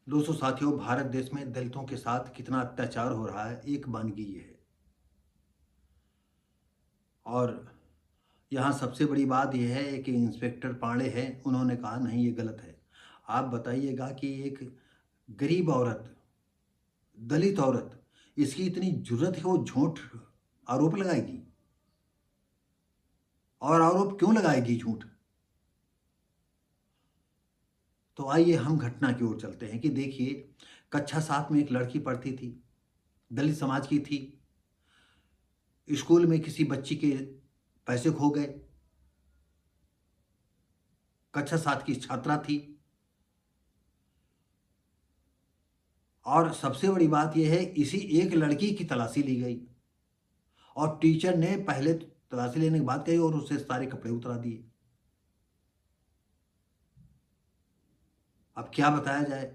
दोस्तों साथियों, भारत देश में दलितों के साथ कितना अत्याचार हो रहा है, एक वानगी ये है। और यहाँ सबसे बड़ी बात यह है कि इंस्पेक्टर पांडे हैं, उन्होंने कहा नहीं ये गलत है। आप बताइएगा कि एक गरीब औरत, दलित औरत, इसकी इतनी जुर्रत है वो झूठ आरोप लगाएगी। और आरोप क्यों लगाएगी झूठ? तो आइए हम घटना की ओर चलते हैं कि देखिए, कक्षा 7 में एक लड़की पढ़ती थी, दलित समाज की थी। स्कूल में किसी बच्ची के पैसे खो गए। कक्षा 7 की छात्रा थी। और सबसे बड़ी बात यह है, इसी एक लड़की की तलाशी ली गई और टीचर ने पहले तलाशी लेने की बात कही और उससे सारे कपड़े उतरा दिए। अब क्या बताया जाए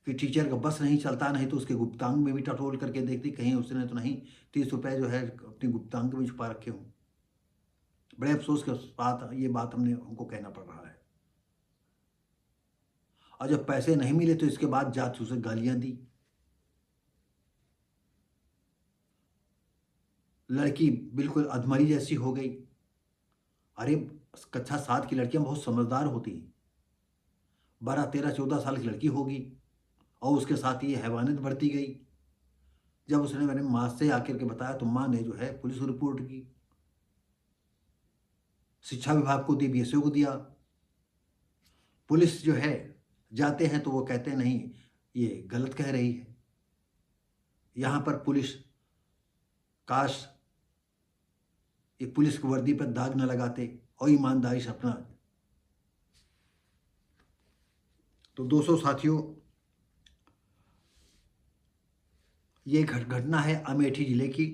कि टीचर का बस नहीं चलता, नहीं तो उसके गुप्तांग में भी टटोल करके देखती कहीं उसने तो नहीं 30 रुपए जो है अपनी गुप्तांग में छुपा रखे हों। बड़े अफसोस के साथ ये बात हमको कहना पड़ रहा है। और जब पैसे नहीं मिले तो इसके बाद जात उसे गालियां दी। लड़की बिल्कुल अधमरी जैसी हो गई। अरे, कक्षा 7 की लड़कियां बहुत समझदार होती हैं। 12, 13, 14 साल की लड़की होगी और उसके साथ ये हैवानियत बढ़ती गई। जब उसने मेरे माँ से आकर के बताया तो माँ ने जो है पुलिस को रिपोर्ट की, शिक्षा विभाग को दी, बीएसओ को दिया। पुलिस जो है जाते हैं तो वो कहते हैं नहीं, ये गलत कह रही है। यहाँ पर पुलिस, काश ये पुलिस की वर्दी पर दाग न लगाते और ईमानदारी से अपना। तो 200 साथियों, ये घटना है अमेठी जिले की,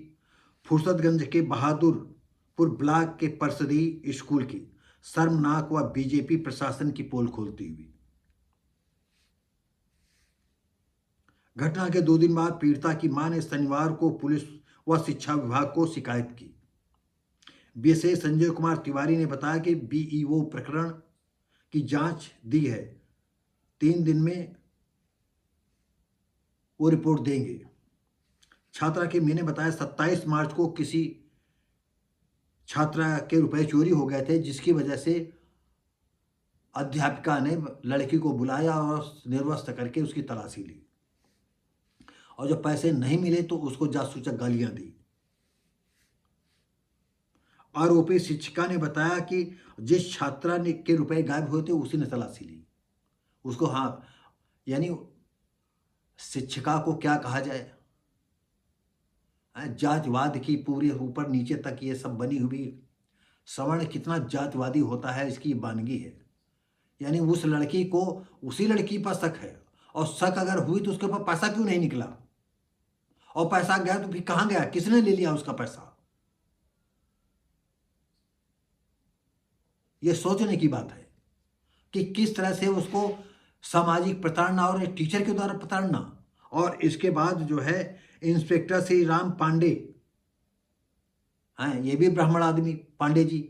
फुर्सतगंज के बहादुरपुर ब्लॉक के परसदी स्कूल की। शर्मनाक व बीजेपी प्रशासन की पोल खोलती हुई घटना के 2 दिन बाद पीड़िता की मां ने शनिवार को पुलिस व शिक्षा विभाग को शिकायत की। बीएसए संजय कुमार तिवारी ने बताया कि बीईओ प्रकरण की जांच दी है, 3 दिन में वो रिपोर्ट देंगे। छात्रा के मैंने बताया 27 मार्च को किसी छात्रा के रुपए चोरी हो गए थे, जिसकी वजह से अध्यापिका ने लड़की को बुलाया और निर्वस्त्र करके उसकी तलाशी ली और जब पैसे नहीं मिले तो उसको जासूचक गालियां दी। आरोपी शिक्षिका ने बताया कि जिस छात्रा ने के रुपए गायब हुए थे उसी ने तलाशी ली उसको। हाँ, यानी शिक्षिका को क्या कहा जाए, जातिवाद की पूरे ऊपर नीचे तक ये सब बनी हुई। सवर्ण कितना जातिवादी होता है इसकी वानगी है। यानी उस लड़की को उसी लड़की पर शक है और शक अगर हुई तो उसके ऊपर पैसा क्यों नहीं निकला, और पैसा गया तो फिर कहां गया, किसने ले लिया उसका पैसा? यह सोचने की बात है कि किस तरह से उसको सामाजिक प्रताड़ना और एक टीचर के द्वारा प्रताड़ना। और इसके बाद जो है इंस्पेक्टर श्री राम पांडे हैं, ये भी ब्राह्मण आदमी पांडे जी,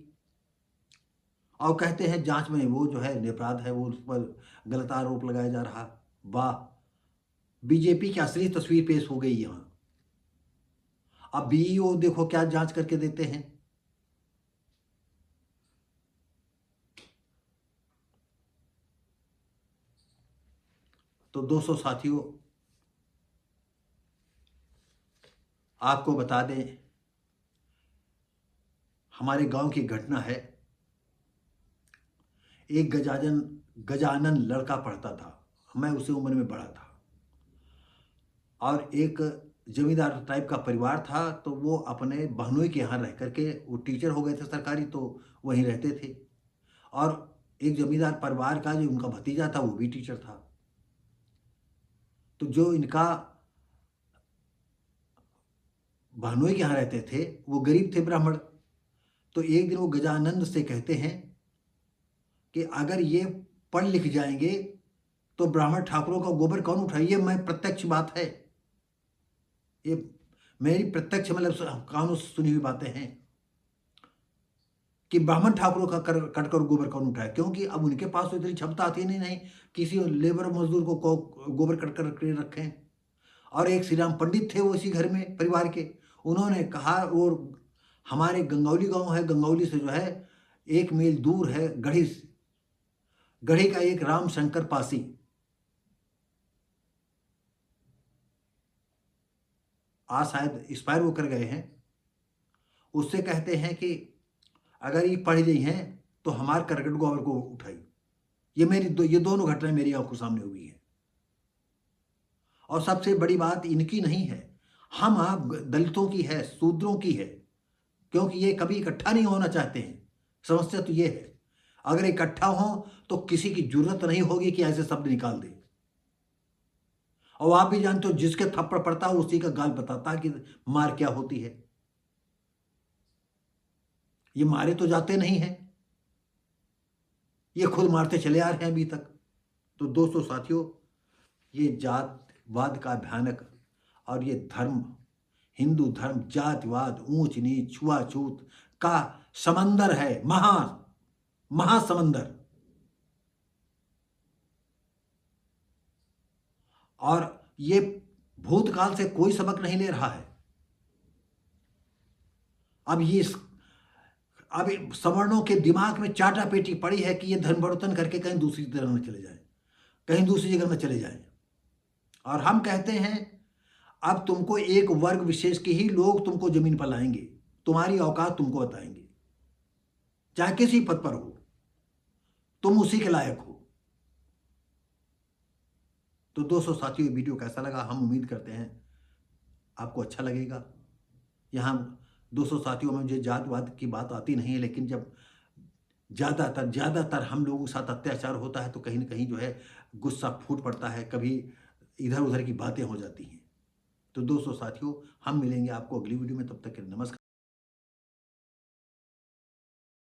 और कहते हैं जांच में वो जो है निरपराध है, वो उस पर गलत आरोप लगाया जा रहा। वाह, बीजेपी की असली तस्वीर पेश हो गई यहां। अब बीईओ देखो क्या जांच करके देते हैं। तो 200 साथियों, आपको बता दें, हमारे गांव की घटना है। एक गजानन लड़का पढ़ता था, मैं उसी उम्र में बड़ा था, और एक जमींदार टाइप का परिवार था। तो वो अपने बहनोई के यहाँ रह करके, वो टीचर हो गए थे सरकारी, तो वहीं रहते थे। और एक जमींदार परिवार का जो उनका भतीजा था वो भी टीचर था। तो जो इनका बहनोई के यहाँ रहते थे वो गरीब थे, ब्राह्मण। तो एक दिन वो गजानंद से कहते हैं कि अगर ये पढ़ लिख जाएंगे तो ब्राह्मण ठाकुरों का गोबर कौन उठाइए। मैं प्रत्यक्ष बात है ये, मेरी प्रत्यक्ष मतलब कानों से सुनी हुई बातें हैं। कि ब्राह्मण ठाकुरों का कटकर गोबर कौन उठाए, क्योंकि अब उनके पास तो इतनी क्षमता आती नहीं किसी लेबर मजदूर को गोबर कट कर रखें। और एक श्री राम पंडित थे वो इसी घर में परिवार के, उन्होंने कहा, और हमारे गंगौली गांव है, गंगौली से जो है 1 मील दूर है गढ़ी से, गढ़ी का एक राम शंकर पासी, आज शायद एक्सपायर वो कर गए हैं, उससे कहते हैं कि अगर ये पढ़ गई हैं तो हमारे करकट गोबर को उठाई। ये दोनों घटनाएं मेरी आंखों सामने हुई है। और सबसे बड़ी बात इनकी नहीं है, हम आप दलितों की है, शूद्रों की है, क्योंकि ये कभी इकट्ठा नहीं होना चाहते हैं। समस्या तो ये है, अगर इकट्ठा हो तो किसी की जरूरत नहीं होगी कि ऐसे शब्द निकाल दे। और आप भी जानते हो, जिसके थप्पड़ पड़ता है उसी का गाल बताता है कि मार क्या होती है। ये मारे तो जाते नहीं हैं, ये खुद मारते चले आ रहे हैं अभी तक। तो दोस्तों साथियों, ये जातवाद का भयानक, और ये धर्म, हिंदू धर्म जातिवाद, ऊंच नीच, छुआछूत का समंदर है, महासमंदर। और ये भूतकाल से कोई सबक नहीं ले रहा है। अब सवर्णों के दिमाग में चाटापेटी पड़ी है कि ये धर्म परिवर्तन करके कहीं दूसरी तरह में चले जाए, कहीं दूसरी जगह में चले जाए। और हम कहते हैं अब तुमको एक वर्ग विशेष के ही लोग तुमको जमीन पर लाएंगे, तुम्हारी औकात तुमको बताएंगे, चाहे किसी पद पर हो, तुम उसी के लायक हो। तो दोस्तों साथियों, वीडियो कैसा लगा, हम उम्मीद करते हैं आपको अच्छा लगेगा। यहाँ दोस्तों साथियों, में मुझे जातवाद की बात आती नहीं है, लेकिन जब ज़्यादातर हम लोगों के साथ अत्याचार होता है तो कहीं ना कहीं जो है गुस्सा फूट पड़ता है, कभी इधर उधर की बातें हो जाती हैं। तो दोस्तों साथियों, हम मिलेंगे आपको अगली वीडियो में, तब तक के लिए नमस्कार।